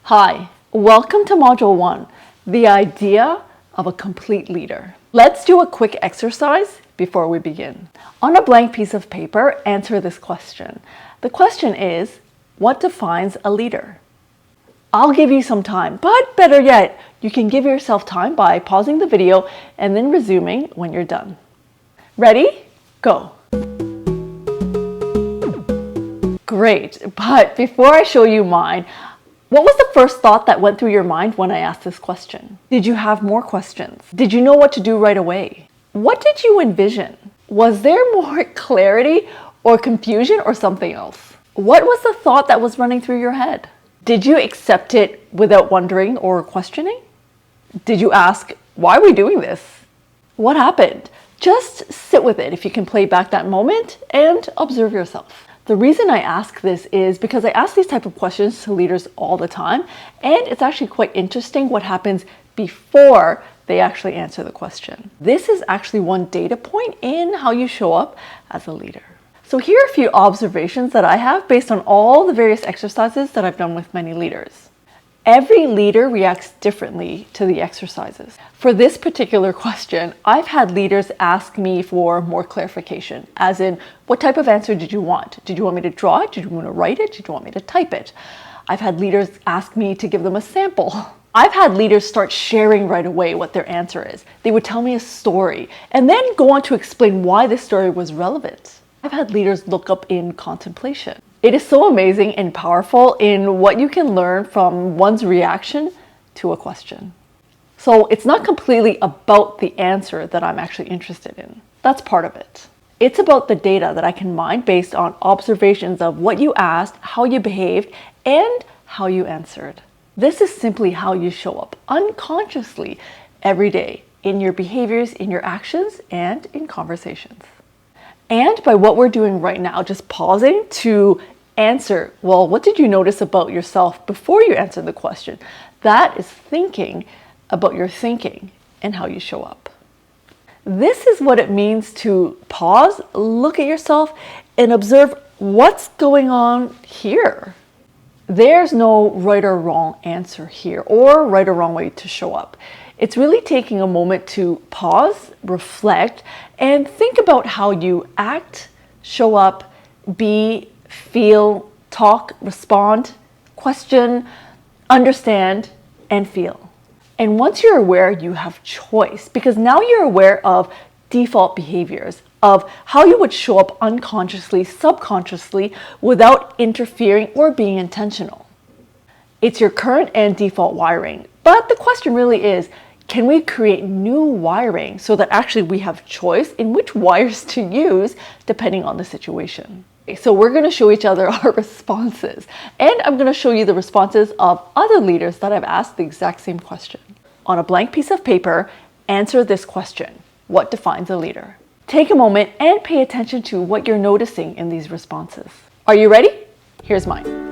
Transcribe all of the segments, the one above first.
Hi, welcome to Module 1, the idea of a complete leader. Let's do a quick exercise before we begin. On a blank piece of paper, answer this question. The question is, what defines a leader? I'll give you some time, but better yet, you can give yourself time by pausing the video and then resuming when you're done. Ready? Go. Great, but before I show you mine, what was the first thought that went through your mind when I asked this question? Did you have more questions? Did you know what to do right away? What did you envision? Was there more clarity or confusion or something else? What was the thought that was running through your head? Did you accept it without wondering or questioning? Did you ask, why are we doing this? What happened? Just sit with it if you can play back that moment and observe yourself. The reason I ask this is because I ask these type of questions to leaders all the time, and it's actually quite interesting what happens before they actually answer the question. This is actually one data point in how you show up as a leader. So here are a few observations that I have based on all the various exercises that I've done with many leaders. Every leader reacts differently to the exercises. For this particular question, I've had leaders ask me for more clarification, as in, what type of answer did you want? Did you want me to draw it? Did you want to write it? Did you want me to type it? I've had leaders ask me to give them a sample. I've had leaders start sharing right away what their answer is. They would tell me a story and then go on to explain why this story was relevant. I've had leaders look up in contemplation. It is so amazing and powerful in what you can learn from one's reaction to a question. So it's not completely about the answer that I'm actually interested in. That's part of it. It's about the data that I can mine based on observations of what you asked, how you behaved, and how you answered. This is simply how you show up unconsciously every day in your behaviors, in your actions, and in conversations. And by what we're doing right now, just pausing to answer, well, what did you notice about yourself before you answered the question? That is thinking about your thinking and how you show up. This is what it means to pause, look at yourself, and observe what's going on here. There's no right or wrong answer here, or right or wrong way to show up. It's really taking a moment to pause, reflect, and think about how you act, show up, be, feel, talk, respond, question, understand, and feel. And once you're aware, you have choice, because now you're aware of default behaviors, of how you would show up unconsciously, subconsciously, without interfering or being intentional. It's your current and default wiring, but the question really is, can we create new wiring so that actually we have choice in which wires to use depending on the situation? So we're going to show each other our responses, and I'm going to show you the responses of other leaders that I've asked the exact same question. On a blank piece of paper, answer this question. What defines a leader? Take a moment and pay attention to what you're noticing in these responses. Are you ready? Here's mine.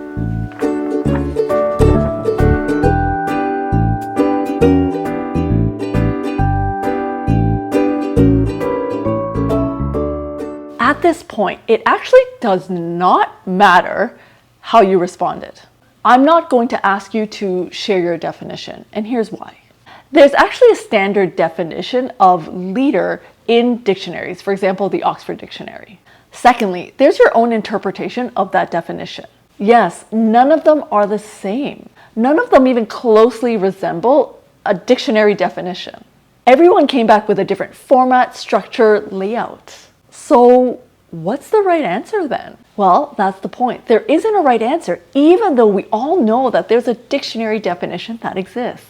At this point, it actually does not matter how you responded. I'm not going to ask you to share your definition, and here's why. There's actually a standard definition of leader in dictionaries, for example, the Oxford Dictionary. Secondly, there's your own interpretation of that definition. Yes, none of them are the same. None of them even closely resemble a dictionary definition. Everyone came back with a different format, structure, layout. So what's the right answer then? Well, that's the point. There isn't a right answer, even though we all know that there's a dictionary definition that exists.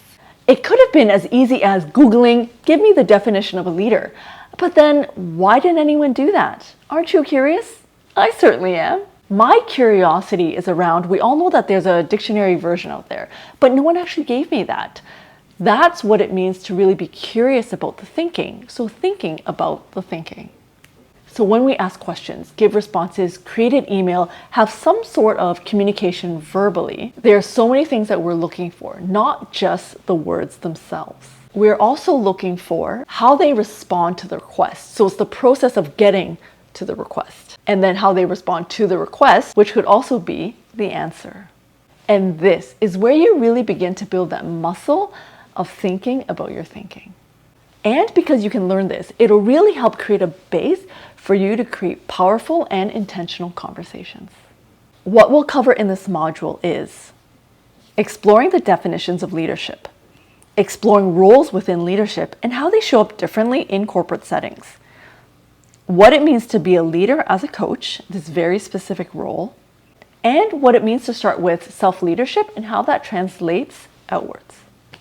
It could have been as easy as Googling, give me the definition of a leader. But then why didn't anyone do that? Aren't you curious? I certainly am. My curiosity is around, we all know that there's a dictionary version out there, but no one actually gave me that. That's what it means to really be curious about the thinking. So thinking about the thinking. So when we ask questions, give responses, create an email, have some sort of communication verbally, there are so many things that we're looking for, not just the words themselves. We're also looking for how they respond to the request. So it's the process of getting to the request, and then how they respond to the request, which could also be the answer. And this is where you really begin to build that muscle of thinking about your thinking. And because you can learn this, it'll really help create a base for you to create powerful and intentional conversations. What we'll cover in this module is exploring the definitions of leadership, exploring roles within leadership and how they show up differently in corporate settings, what it means to be a leader as a coach, this very specific role, and what it means to start with self-leadership and how that translates outwards.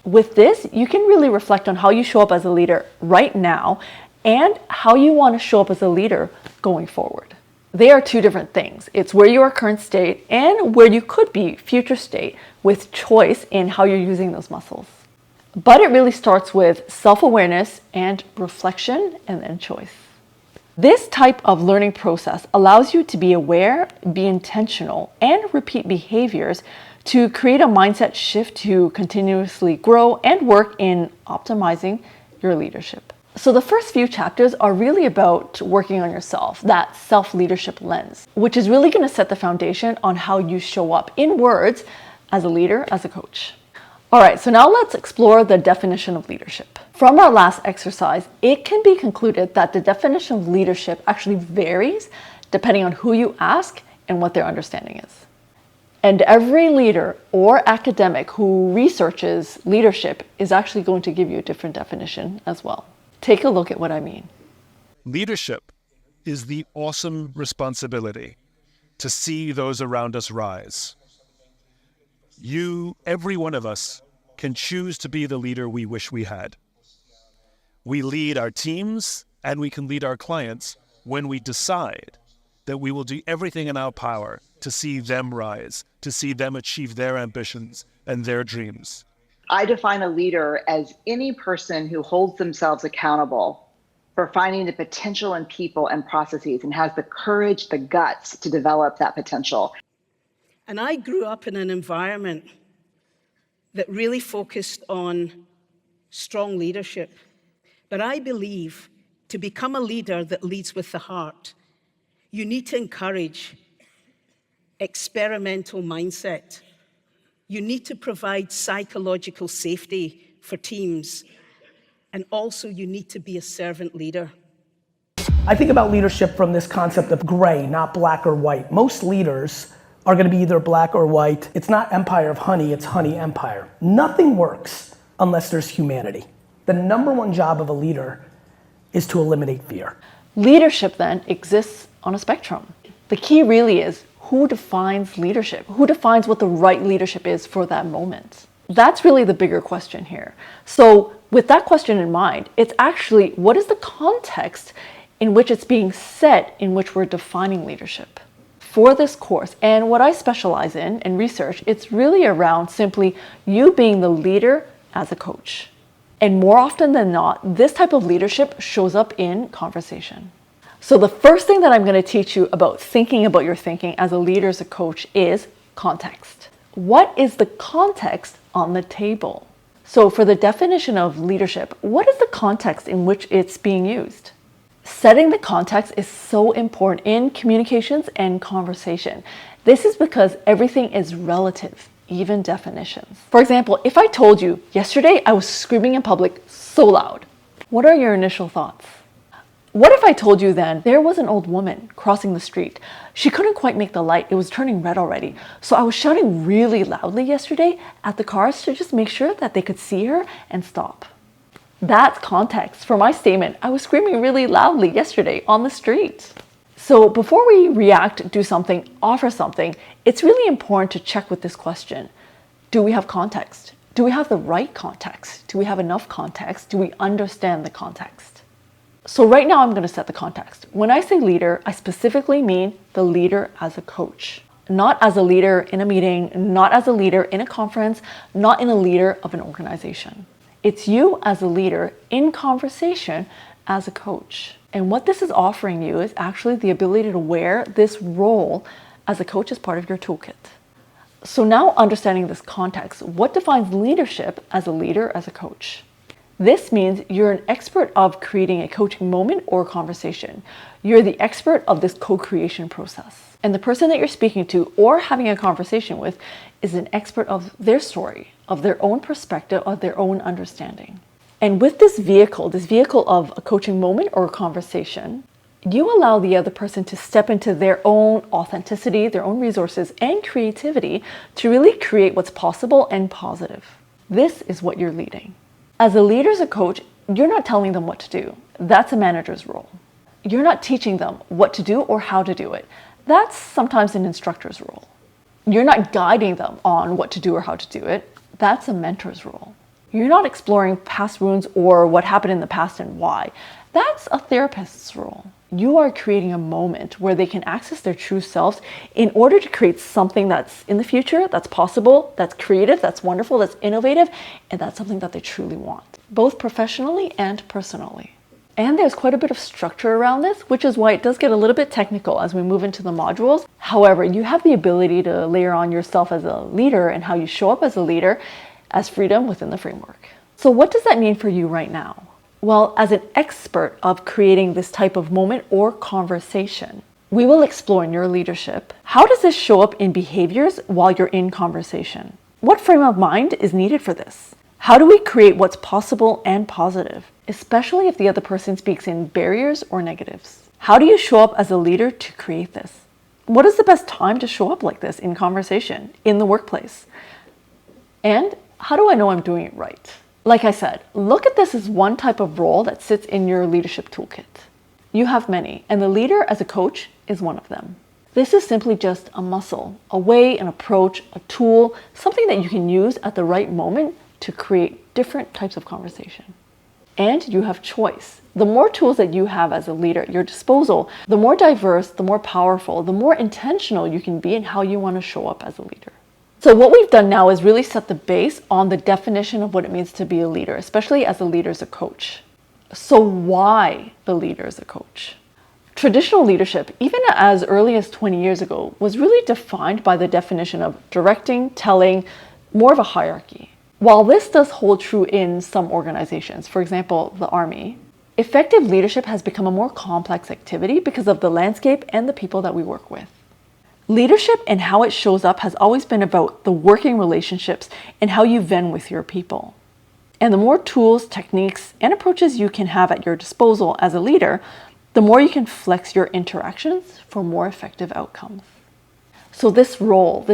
With this, you can really reflect on how you show up as a leader right now and how you want to show up as a leader going forward. They are two different things. It's where you are current state and where you could be future state with choice in how you're using those muscles. But it really starts with self-awareness and reflection and then choice. This type of learning process allows you to be aware, be intentional, and repeat behaviors to create a mindset shift to continuously grow and work in optimizing your leadership. So the first few chapters are really about working on yourself, that self-leadership lens, which is really going to set the foundation on how you show up in words as a leader, as a coach. All right, so now let's explore the definition of leadership. From our last exercise, it can be concluded that the definition of leadership actually varies depending on who you ask and what their understanding is. And every leader or academic who researches leadership is actually going to give you a different definition as well. Take a look at what I mean. Leadership is the awesome responsibility to see those around us rise. Every one of us, can choose to be the leader we wish we had. We lead our teams and we can lead our clients when we decide that we will do everything in our power to see them rise, to see them achieve their ambitions and their dreams. I define a leader as any person who holds themselves accountable for finding the potential in people and processes and has the courage, the guts to develop that potential. And I grew up in an environment that really focused on strong leadership. But I believe to become a leader that leads with the heart, you need to encourage experimental mindset. You need to provide psychological safety for teams. And also you need to be a servant leader. I think about leadership from this concept of gray, not black or white. Most leaders are going to be either black or white. It's not empire of honey, it's honey empire. Nothing works unless there's humanity. The number one job of a leader is to eliminate fear. Leadership then exists on a spectrum. The key really is who defines leadership? Who defines what the right leadership is for that moment? That's really the bigger question here. So with that question in mind, it's actually what is the context in which it's being set, in which we're defining leadership? For this course, and what I specialize in research, it's really around simply you being the leader as a coach. And more often than not, this type of leadership shows up in conversation. So the first thing that I'm going to teach you about thinking about your thinking as a leader, as a coach, is context. What is the context on the table? So for the definition of leadership, what is the context in which it's being used? Setting the context is so important in communications and conversation. This is because everything is relative, even definitions. For example, if I told you, yesterday I was screaming in public so loud, what are your initial thoughts? What if I told you then, there was an old woman crossing the street. She couldn't quite make the light, it was turning red already. So I was shouting really loudly yesterday at the cars to just make sure that they could see her and stop. That's context for my statement. I was screaming really loudly yesterday on the street. So before we react, do something, offer something, it's really important to check with this question. Do we have context? Do we have the right context? Do we have enough context? Do we understand the context? So right now I'm going to set the context. When I say leader, I specifically mean the leader as a coach. Not as a leader in a meeting, not as a leader in a conference, not in a leader of an organization. It's you as a leader in conversation as a coach. And what this is offering you is actually the ability to wear this role as a coach as part of your toolkit. So now understanding this context, what defines leadership as a leader, as a coach? This means you're an expert of creating a coaching moment or conversation. You're the expert of this co-creation process. And the person that you're speaking to or having a conversation with is an expert of their story, of their own perspective, of their own understanding. And with this vehicle of a coaching moment or a conversation, you allow the other person to step into their own authenticity, their own resources, and creativity to really create what's possible and positive. This is what you're leading. As a leader, as a coach, you're not telling them what to do. That's a manager's role. You're not teaching them what to do or how to do it. That's sometimes an instructor's role. You're not guiding them on what to do or how to do it. That's a mentor's role. You're not exploring past wounds or what happened in the past and why. That's a therapist's role. You are creating a moment where they can access their true selves in order to create something that's in the future, that's possible, that's creative, that's wonderful, that's innovative, and that's something that they truly want, both professionally and personally. And there's quite a bit of structure around this, which is why it does get a little bit technical as we move into the modules. However, you have the ability to layer on yourself as a leader and how you show up as a leader as freedom within the framework. So what does that mean for you right now? Well, as an expert of creating this type of moment or conversation, we will explore in your leadership, how does this show up in behaviors while you're in conversation? What frame of mind is needed for this? How do we create what's possible and positive, especially if the other person speaks in barriers or negatives? How do you show up as a leader to create this? What is the best time to show up like this in conversation, in the workplace? And how do I know I'm doing it right? Like I said, look at this as one type of role that sits in your leadership toolkit. You have many, and the leader as a coach is one of them. This is simply just a muscle, a way, an approach, a tool, something that you can use at the right moment to create different types of conversation. And you have choice. The more tools that you have as a leader at your disposal, the more diverse, the more powerful, the more intentional you can be in how you want to show up as a leader. So what we've done now is really set the base on the definition of what it means to be a leader, especially as a leader as a coach. So why the leader as a coach? Traditional leadership, even as early as 20 years ago, was really defined by the definition of directing, telling, more of a hierarchy. While this does hold true in some organizations, for example, the Army, effective leadership has become a more complex activity because of the landscape and the people that we work with. Leadership and how it shows up has always been about the working relationships and how you ven with your people. And the more tools, techniques, and approaches you can have at your disposal as a leader, the more you can flex your interactions for more effective outcomes. So this role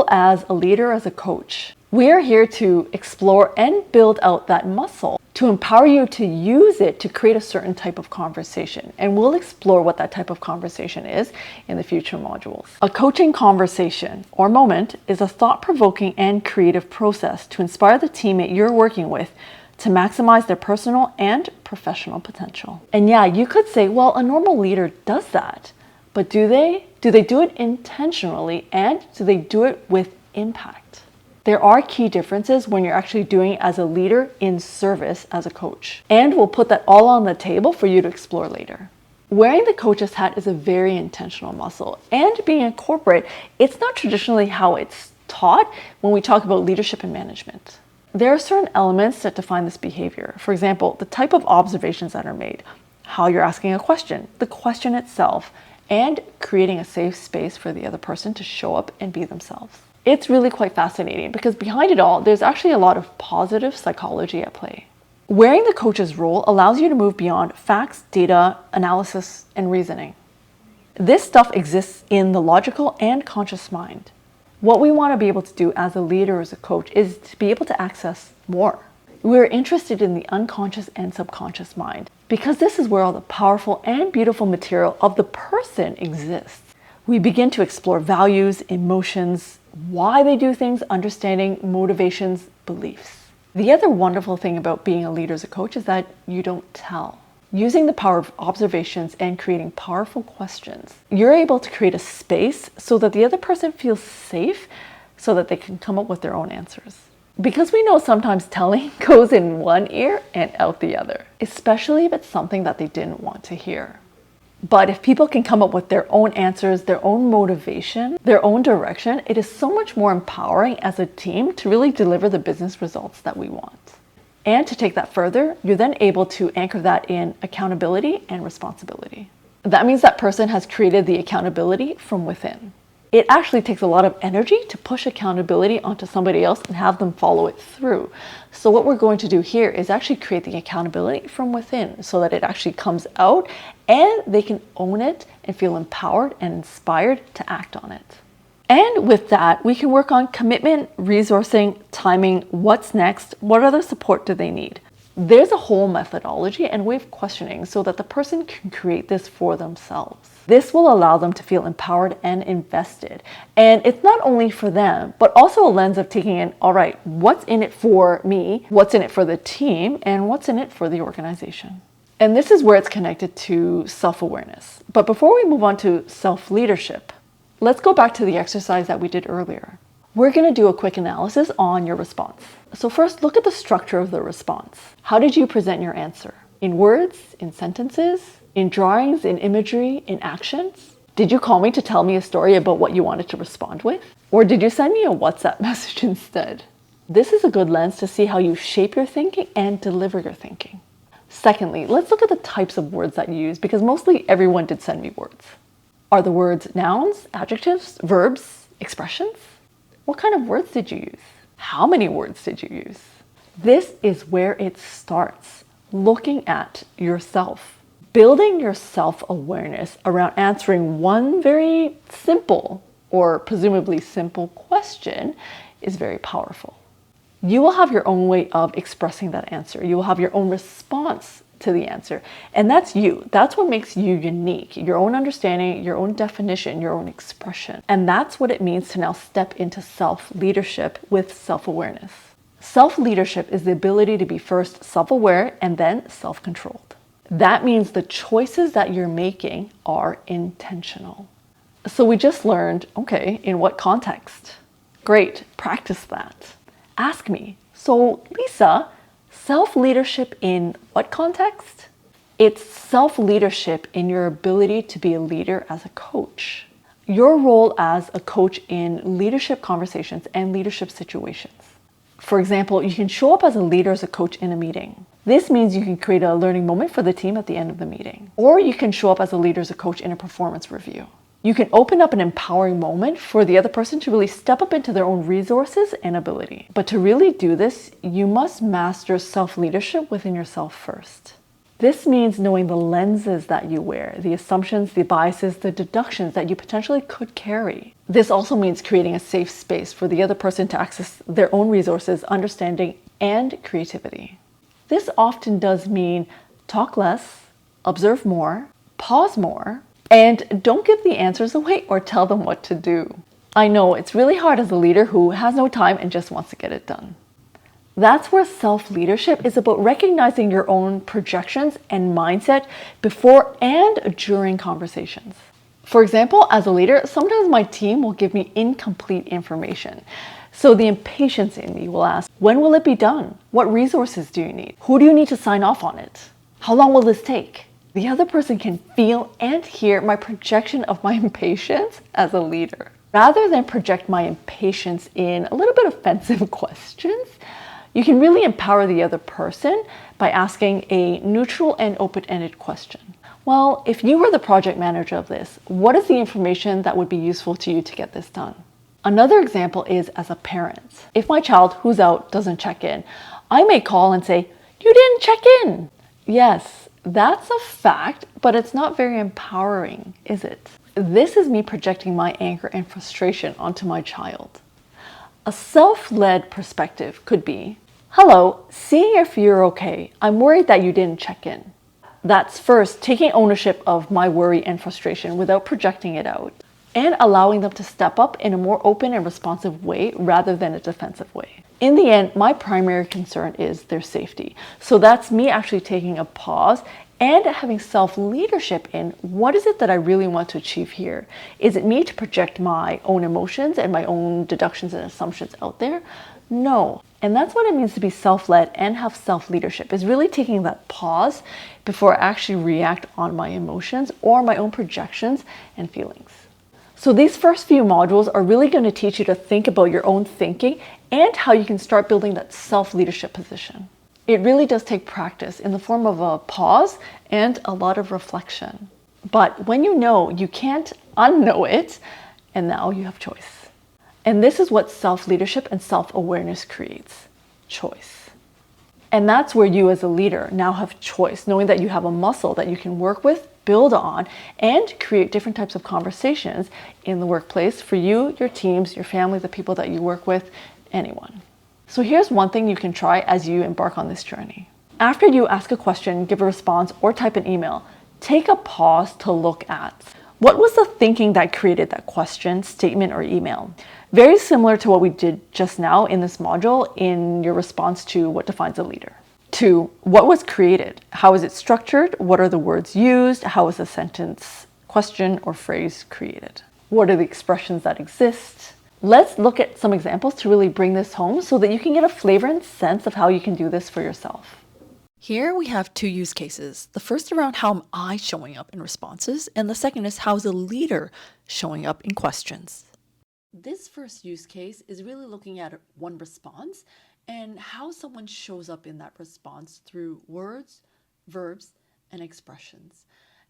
as a leader, as a coach, we are here to explore and build out that muscle to empower you to use it to create a certain type of conversation. And we'll explore what that type of conversation is in the future modules. A coaching conversation or moment is a thought-provoking and creative process to inspire the teammate you're working with to maximize their personal and professional potential. And yeah, you could say, well, a normal leader does that, but do they? Do they do it intentionally, and do they do it with impact? There are key differences when you're actually doing it as a leader in service as a coach. And we'll put that all on the table for you to explore later. Wearing the coach's hat is a very intentional muscle. And being a corporate, it's not traditionally how it's taught when we talk about leadership and management. There are certain elements that define this behavior. For example, the type of observations that are made, how you're asking a question, the question itself, and creating a safe space for the other person to show up and be themselves. It's really quite fascinating because behind it all, there's actually a lot of positive psychology at play. Wearing the coach's role allows you to move beyond facts, data, analysis, and reasoning. This stuff exists in the logical and conscious mind. What we want to be able to do as a leader, as a coach, is to be able to access more. We're interested in the unconscious and subconscious mind because this is where all the powerful and beautiful material of the person exists. We begin to explore values, emotions, why they do things, understanding, motivations, beliefs. The other wonderful thing about being a leader as a coach is that you don't tell. Using the power of observations and creating powerful questions, you're able to create a space so that the other person feels safe so that they can come up with their own answers. Because we know sometimes telling goes in one ear and out the other, especially if it's something that they didn't want to hear. But if people can come up with their own answers, their own motivation, their own direction, it is so much more empowering as a team to really deliver the business results that we want. And to take that further, you're then able to anchor that in accountability and responsibility. That means that person has created the accountability from within. It actually takes a lot of energy to push accountability onto somebody else and have them follow it through. So what we're going to do here is actually create the accountability from within so that it actually comes out and they can own it and feel empowered and inspired to act on it. And with that, we can work on commitment, resourcing, timing, what's next, what other support do they need. There's a whole methodology and way of questioning so that the person can create this for themselves. This will allow them to feel empowered and invested. And it's not only for them, but also a lens of taking in, all right, what's in it for me, what's in it for the team, and what's in it for the organization. And this is where it's connected to self-awareness. But before we move on to self-leadership, let's go back to the exercise that we did earlier. We're going to do a quick analysis on your response. So first, look at the structure of the response. How did you present your answer? In words, in sentences, in drawings, in imagery, in actions? Did you call me to tell me a story about what you wanted to respond with? Or did you send me a WhatsApp message instead? This is a good lens to see how you shape your thinking and deliver your thinking. Secondly, let's look at the types of words that you use because mostly everyone did send me words. Are the words nouns, adjectives, verbs, expressions? What kind of words did you use? How many words did you use? This is where it starts, looking at yourself. Building your self-awareness around answering one very simple or presumably simple question is very powerful. You will have your own way of expressing that answer. You will have your own response to the answer. And that's you. That's what makes you unique. Your own understanding, your own definition, your own expression. And that's what it means to now step into self-leadership with self-awareness. Self-leadership is the ability to be first self-aware and then self-controlled. That means the choices that you're making are intentional. So we just learned, okay, in what context? Great, practice that. Ask me, so Lisa, self-leadership in what context? It's self-leadership in your ability to be a leader as a coach. Your role as a coach in leadership conversations and leadership situations. For example, you can show up as a leader as a coach in a meeting. This means you can create a learning moment for the team at the end of the meeting. Or you can show up as a leader as a coach in a performance review. You can open up an empowering moment for the other person to really step up into their own resources and ability. But to really do this, you must master self-leadership within yourself first. This means knowing the lenses that you wear, the assumptions, the biases, the deductions that you potentially could carry. This also means creating a safe space for the other person to access their own resources, understanding, and creativity. This often does mean talk less, observe more, pause more, and don't give the answers away or tell them what to do. I know it's really hard as a leader who has no time and just wants to get it done. That's where self-leadership is about recognizing your own projections and mindset before and during conversations. For example, as a leader, sometimes my team will give me incomplete information. So the impatience in me will ask, when will it be done? What resources do you need? Who do you need to sign off on it? How long will this take? The other person can feel and hear my projection of my impatience as a leader. Rather than project my impatience in a little bit offensive questions, you can really empower the other person by asking a neutral and open-ended question. Well, if you were the project manager of this, what is the information that would be useful to you to get this done? Another example is as a parent. If my child who's out doesn't check in, I may call and say, "You didn't check in." Yes, that's a fact, but it's not very empowering, is it? This is me projecting my anger and frustration onto my child. A self-led perspective could be, "Hello, seeing if you're okay. I'm worried that you didn't check in." That's first taking ownership of my worry and frustration without projecting it out, and allowing them to step up in a more open and responsive way rather than a defensive way. In the end, my primary concern is their safety. So that's me actually taking a pause and having self-leadership in what is it that I really want to achieve here? Is it me to project my own emotions and my own deductions and assumptions out there? No. And that's what it means to be self-led and have self-leadership, is really taking that pause before I actually react on my emotions or my own projections and feelings. So these first few modules are really going to teach you to think about your own thinking and how you can start building that self-leadership position. It really does take practice in the form of a pause and a lot of reflection. But when you know, you can't unknow it, and now you have choice. And this is what self-leadership and self-awareness creates: choice. And that's where you as a leader now have choice, knowing that you have a muscle that you can work with, build on, and create different types of conversations in the workplace for you, your teams, your family, the people that you work with, anyone. So here's one thing you can try as you embark on this journey. After you ask a question, give a response, or type an email, take a pause to look at what was the thinking that created that question, statement, or email. Very similar to what we did just now in this module in your response to what defines a leader. 2, what was created? How is it structured? What are the words used? How is the sentence, question, or phrase created? What are the expressions that exist? Let's look at some examples to really bring this home so that you can get a flavor and sense of how you can do this for yourself. Here we have 2 use cases. The first around how am I showing up in responses, and the second is how is a leader showing up in questions. This first use case is really looking at one response and how someone shows up in that response through words, verbs, and expressions.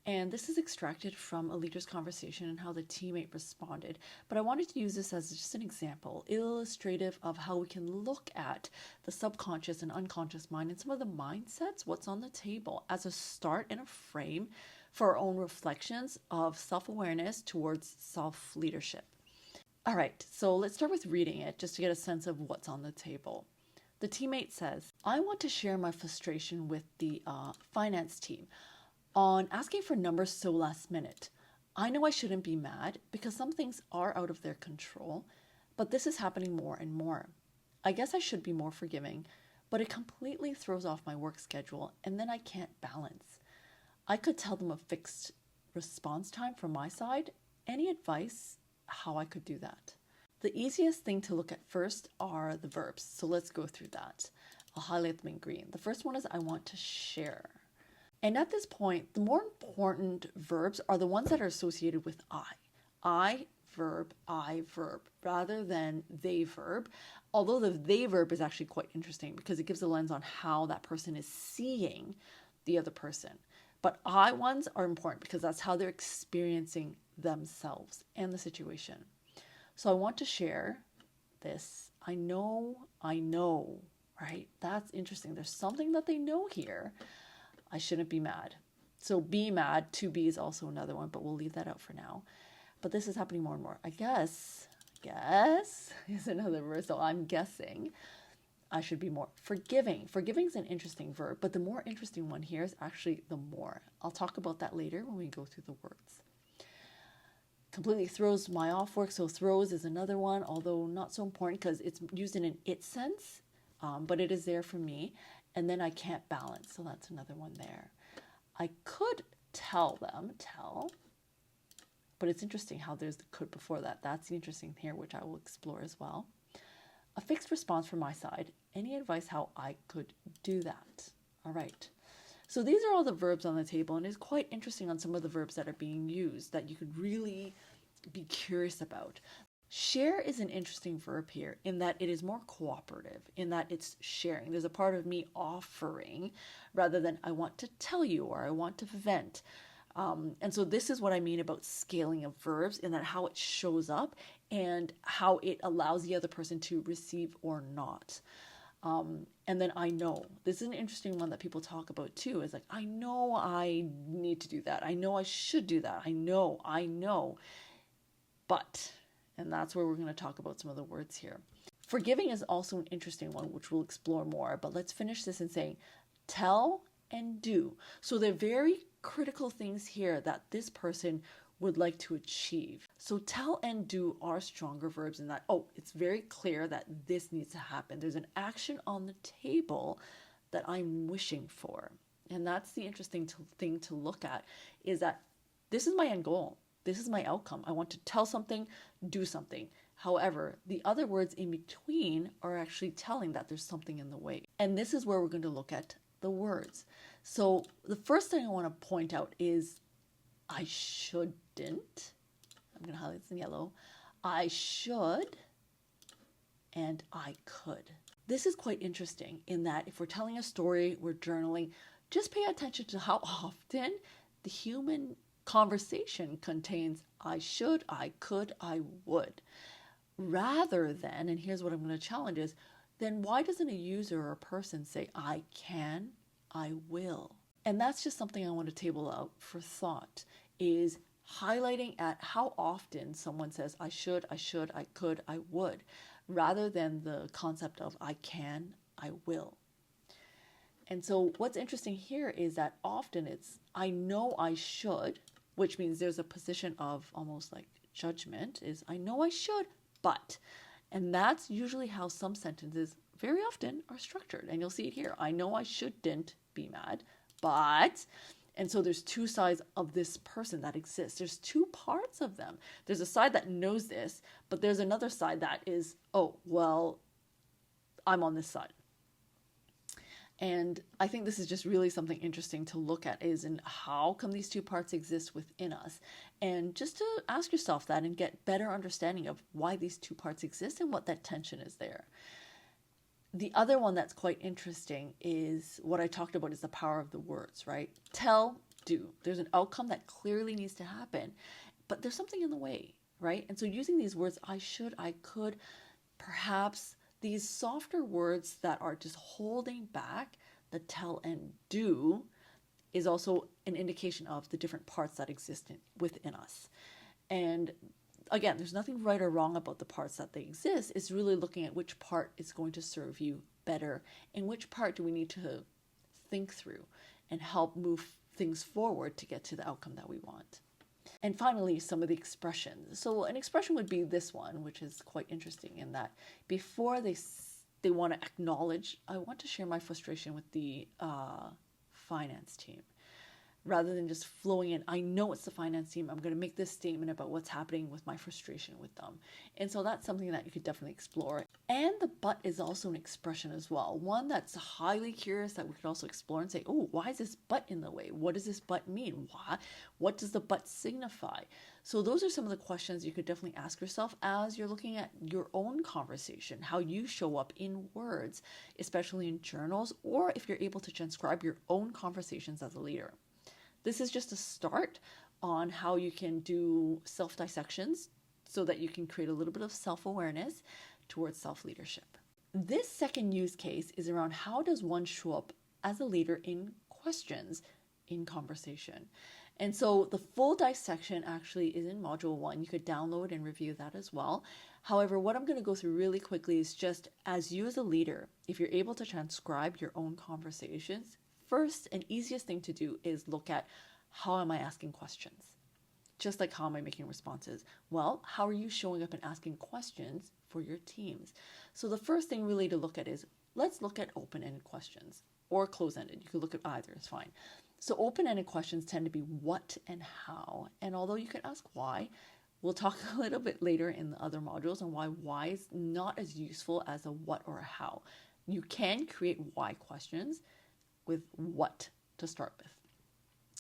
And this is extracted from a leader's conversation and how the teammate responded. But I wanted to use this as just an example, illustrative of how we can look at the subconscious and unconscious mind and some of the mindsets, what's on the table, as a start and a frame for our own reflections of self-awareness towards self-leadership. All right, so let's start with reading it just to get a sense of what's on the table. The teammate says, I want to share my frustration with the finance team on asking for numbers so last minute. I know I shouldn't be mad because some things are out of their control, but this is happening more and more. I guess I should be more forgiving, but it completely throws off my work schedule and then I can't balance. I could tell them a fixed response time from my side. Any advice how I could do that? The easiest thing to look at first are the verbs. So let's go through that. I'll highlight them in green. The first one is I want to share. And at this point, the more important verbs are the ones that are associated with I verb, rather than they verb. Although the they verb is actually quite interesting because it gives a lens on how that person is seeing the other person. But I ones are important because that's how they're experiencing themselves and the situation. So I want to share this. I know, right? That's interesting. There's something that they know here. I shouldn't be mad. So be mad, to be is also another one, but we'll leave that out for now. But this is happening more and more. I guess is another word. So I'm guessing I should be more forgiving. Forgiving is an interesting verb, but the more interesting one here is actually the more. I'll talk about that later when we go through the words. Completely throws my off work. So throws is another one, although not so important because it's used in an it sense, but it is there for me. And then I can't balance. So that's another one there. I could tell, but it's interesting how there's the could before that. That's the interesting here, which I will explore as well. A fixed response from my side. Any advice how I could do that? All right. So these are all the verbs on the table, and it's quite interesting on some of the verbs that are being used that you could really be curious about. Share is an interesting verb here in that it is more cooperative, in that it's sharing. There's a part of me offering rather than I want to tell you or I want to vent. And so this is what I mean about scaling of verbs, in that how it shows up and how it allows the other person to receive or not. And then I know. This is an interesting one that people talk about too, is like, I know I need to do that. I know I should do that. I know. But... and that's where we're going to talk about some of the words here. Forgiving is also an interesting one, which we'll explore more. But let's finish this in saying tell and do. So they're very critical things here that this person would like to achieve. So tell and do are stronger verbs in that, it's very clear that this needs to happen. There's an action on the table that I'm wishing for. And that's the interesting thing to look at, is that this is my end goal. This is my outcome. I want to tell something, do something. However, the other words in between are actually telling that there's something in the way. And this is where we're going to look at the words. So the first thing I want to point out is I shouldn't. I'm going to highlight this in yellow. I should and I could. This is quite interesting in that if we're telling a story, we're journaling, just pay attention to how often the human conversation contains I should, I could, I would, rather than, and here's what I'm going to challenge is, then why doesn't a user or a person say I can, I will? And that's just something I want to table out for thought, is highlighting at how often someone says I should, I could, I would, rather than the concept of I can, I will. And so what's interesting here is that often it's I know I should, which means there's a position of almost like judgment, is I know I should, but. And that's usually how some sentences very often are structured. And you'll see it here. I know I shouldn't be mad, but. And so there's two sides of this person that exists. There's two parts of them. There's a side that knows this, but there's another side that is, oh, well, I'm on this side. And I think this is just really something interesting to look at, is in how come these two parts exist within us, and just to ask yourself that and get better understanding of why these two parts exist and what that tension is there. The other one that's quite interesting is what I talked about, is the power of the words, right? Tell, do. There's an outcome that clearly needs to happen, but there's something in the way, right? And so using these words, I should, I could, perhaps, these softer words that are just holding back the tell and do is also an indication of the different parts that exist within us. And again, there's nothing right or wrong about the parts that they exist. It's really looking at which part is going to serve you better and which part do we need to think through and help move things forward to get to the outcome that we want. And finally, some of the expressions. So an expression would be this one, which is quite interesting in that before they want to acknowledge, I want to share my frustration with the finance team. Rather than just flowing in, I know it's the finance team, I'm going to make this statement about what's happening with my frustration with them. And so that's something that you could definitely explore. And the but is also an expression as well. One that's highly curious that we could also explore and say, oh, why is this but in the way? What does this but mean? Why? What does the but signify? So those are some of the questions you could definitely ask yourself as you're looking at your own conversation, how you show up in words, especially in journals, or if you're able to transcribe your own conversations as a leader. This is just a start on how you can do self-dissections so that you can create a little bit of self-awareness towards self-leadership. This second use case is around how does one show up as a leader in questions in conversation. And so the full dissection actually is in Module 1. You could download and review that as well. However, what I'm going to go through really quickly is just as you as a leader, if you're able to transcribe your own conversations, first and easiest thing to do is look at how am I asking questions? Just like how am I making responses? Well, how are you showing up and asking questions for your teams? So the first thing really to look at is, let's look at open-ended questions or close-ended. You could look at either, it's fine. So open-ended questions tend to be what and how. And although you can ask why, we'll talk a little bit later in the other modules on why is not as useful as a what or a how. You can create why questions with what to start with.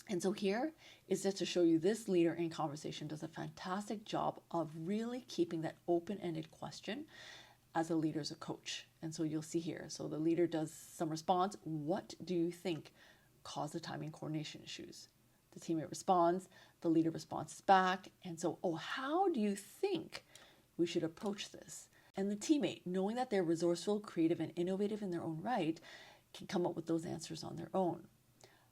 And so here is just to show you this leader in conversation does a fantastic job of really keeping that open-ended question as a leader, as a coach. And so you'll see here, so the leader does some response. What do you think caused the timing coordination issues? The teammate responds, the leader responds back. And so, how do you think we should approach this? And the teammate, knowing that they're resourceful, creative, and innovative in their own right, can come up with those answers on their own.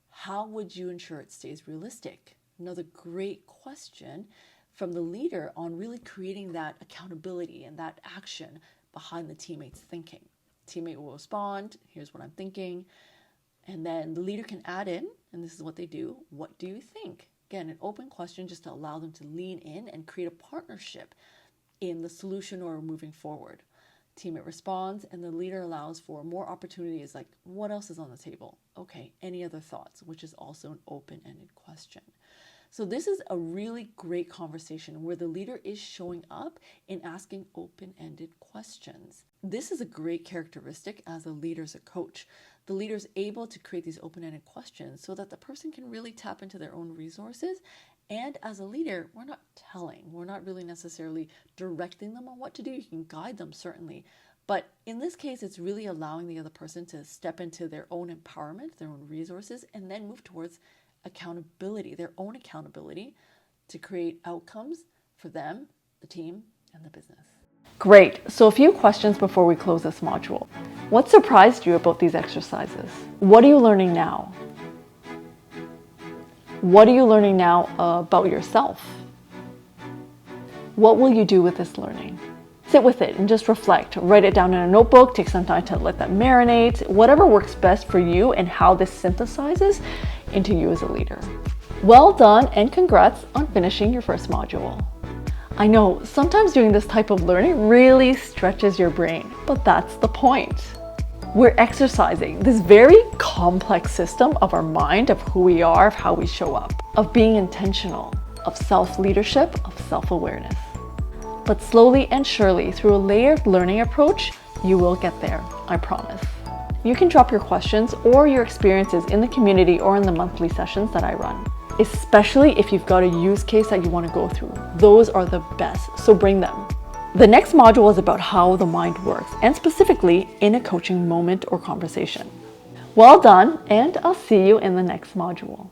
How would you ensure it stays realistic? Another great question from the leader on really creating that accountability and that action behind the teammate's thinking. Teammate will respond, here's what I'm thinking, and then the leader can add in, and this is what they do, what do you think? Again, an open question just to allow them to lean in and create a partnership in the solution or moving forward. Teammate responds, and the leader allows for more opportunities like, what else is on the table? Okay, any other thoughts? Which is also an open-ended question. So this is a really great conversation where the leader is showing up and asking open-ended questions. This is a great characteristic as a leader, as a coach. The leader is able to create these open-ended questions so that the person can really tap into their own resources. And as a leader, we're not telling, we're not really necessarily directing them on what to do. You can guide them, certainly. But in this case, it's really allowing the other person to step into their own empowerment, their own resources, and then move towards accountability, their own accountability, to create outcomes for them, the team, and the business. Great. So a few questions before we close this module. What surprised you about these exercises? What are you learning now? What are you learning now about yourself? What will you do with this learning? Sit with it and just reflect. Write it down in a notebook, take some time to let that marinate, whatever works best for you and how this synthesizes into you as a leader. Well done and congrats on finishing your first module. I know sometimes doing this type of learning really stretches your brain, but that's the point. We're exercising this very complex system of our mind, of who we are, of how we show up, of being intentional, of self-leadership, of self-awareness. But slowly and surely, through a layered learning approach, you will get there, I promise. You can drop your questions or your experiences in the community or in the monthly sessions that I run, especially if you've got a use case that you want to go through. Those are the best, so bring them. The next module is about how the mind works, and specifically in a coaching moment or conversation. Well done, and I'll see you in the next module.